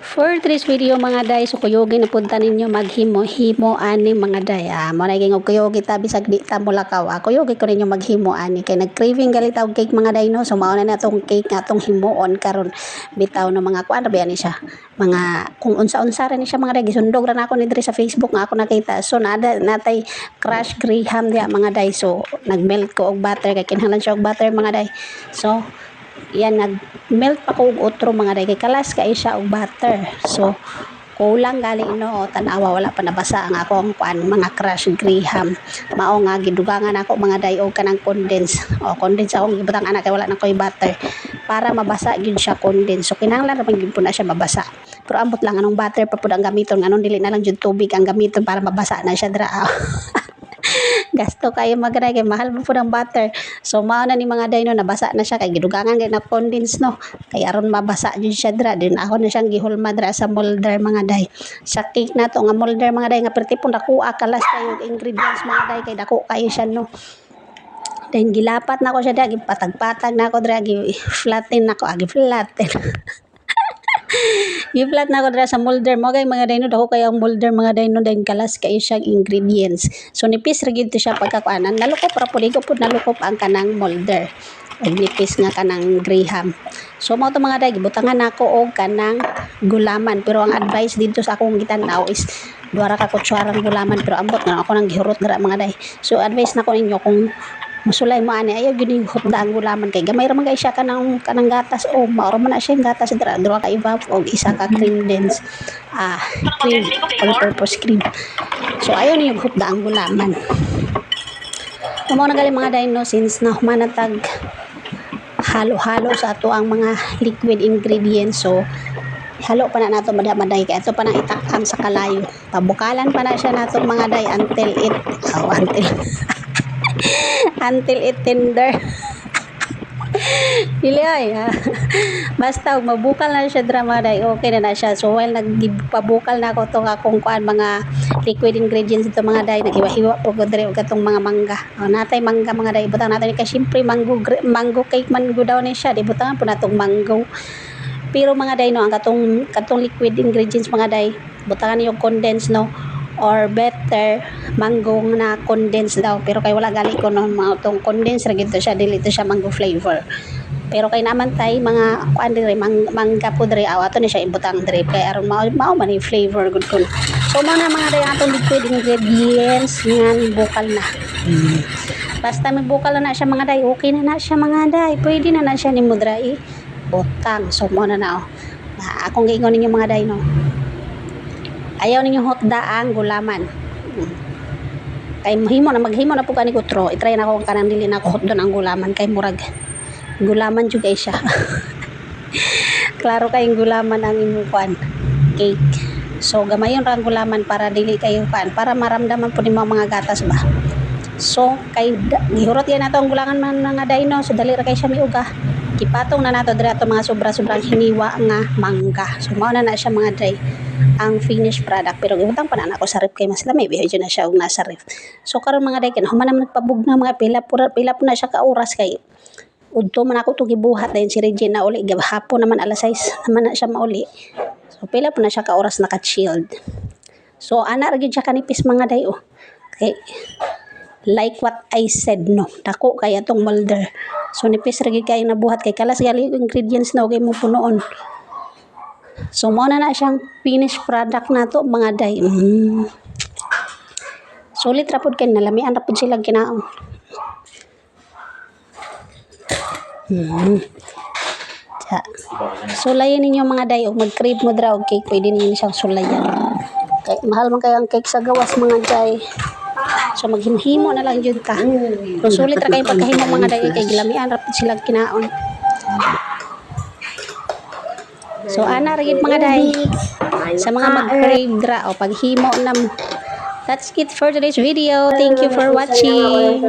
For today's video mga day, so kuyogi na punta ninyo maghimo-himo ani mga day. Mo na ging kuyogi ta bisag di ta mulakaw. Kuyogi ko ninyo maghimo ani kay nag-craving galit og cake mga day no. So mao na natong cake atong himuon karon. Bitaw no mga kuan ra ni siya. Mga kung unsa-unsa ra ni siya mga day gisundog ra nako ni diri sa Facebook nga ako nakita. So natay crush graham diha mga day. So nagmelt ko og butter kay kinahanglan siya og butter mga day. So yan nag-melt pa ko og otro mga day kay kalas kay siya og butter. So kulang gali no tanawa wala pa nabasa ang akong kuan mga crush graham. Mao nga gidugangan ako mga day og kanang condense. Condense akong gibutang anak kay wala na koy butter para mabasa gyud siya condense. So kinahanglan ra man gyud na siya mabasa. Pero ambot lang anong butter pa pud ang gamiton anon dili na lang jud tubig ang gamiton para mabasa na siya dira. Gasto kayo magray kay mahal mo pud ang butter. So mao na ni mga day no nabasa na siya kay gidugangan kay na condense no. Kay aron mabasa jud siya dira din ako na siyang gihulma dira sa molder mga day. Sa cake nato nga molder mga day nga perti pun dakuha kalas kayo ingredients mga day kay dako kayo siya no. Then gilapat na ko siya dira gipatag-patag na ko dira gi-flatten na ko gi-flatten. Gi-flat na ko dira sa molder mo kay mga day no dako kay ang molder mga day no then kalas kay siyang ingredients. So nipis ra gyud siya pagkakuanan nalukop ra pud ko pud nalukop ang kanang molder. Og nipis nga kanang graham. So mao to mga day gibutangan nako og kanang gulaman pero ang advice dito sa akong gitan-aw is duha ra ka kutsarang gulaman pero ambot nga ako nang gihurot dira mga day. So advice nako ninyo kung musulay mo ani ayaw gyud ning hutda ang gulaman kay gamay ra man kay siya kanang gatas o mao man na siya gatas dira ka iba og isa ka cream dense cream all purpose cream. So ayaw niyo hutda ang gulaman. Mao na gali mga day no since na humanatag halo-halo sa ato ang mga liquid ingredients. So halo pa na nato maday kay ato pa na itakam sa kalayo. Pabukalan pa na siya natong mga day until it tender. Dili ay basta mabukal na siya drama day okay na siya. So while nagpabukal na ako tong akong kuan mga liquid ingredients ito mga day naghiwa-hiwa po ko dire og katong mga mangga. Natay mangga mga day butang natin kay syempre mango cake mango daw ni siya di butangan po natong mango. Pero mga day no ang katong liquid ingredients mga day butangan niyo condense no or better mango na condense daw pero kay wala gali ko no tong condense ra gito siya dili to siya mango flavor pero kay naman tay mga kuan dire mangga po dire ato ni siya ibutang dire kay aron mao man ni flavor good kun. So mao na mga day atong liquid ingredients nga bukal na basta may bukal na siya mga day okay na siya mga day pwede na siya ni mudra butang. So mao na akong giingon ninyo mga day no ayaw ninyo hotda ang gulaman kay maghimo na po kani ko tro i-try na ko kanang dili na ko hotdon ang gulaman kay murag gulaman jud kay siya. Klaro kay gulaman ang imong kuan cake. So gamayon ra ang gulaman para dili kayo kuan para maramdaman po ni mga gatas ba. So kay gihurot yan nato ang gulangan man nga dino so dali ra kay siya miuga kipatong na nato dira to mga sobra-sobrang hiniwa nga mangga. So mao na siya mga day ang finished product pero gibutang pa na ako sa ref kay mas lami biyo na siya og nasa ref. So karon mga day kinahuman naman nagpabugna mga pila po na siya ka oras kay udto man ako to gibuhat dayon si Regina uli gahapon naman alas 6 naman na siya mauli. So pila po na siya ka oras naka-chilled. So ana ra gyud siya kanipis mga day okay. Like what I said no dako kay atong molder. So nipis ra gyud kay nabuhat kay kalas gali ingredients na okay mo punoon. So mao na siyang finished product nato mga day. Sulit ra pud kay nalamian ra pud sila kinaon. Sulayan ninyo mga day og mag-crave mo dra og cake pwede ninyo siyang sulayan. Kay mahal man kay ang cake sa gawas mga day. So maghimo na lang jud ta. Kung sulit ra kay pagkahimo mga day kay gilamian ra pud sila kinaon. So ana ra gid mga day sa mga mag-crave dra o paghimo nam. That's it for today's video. Thank you for watching.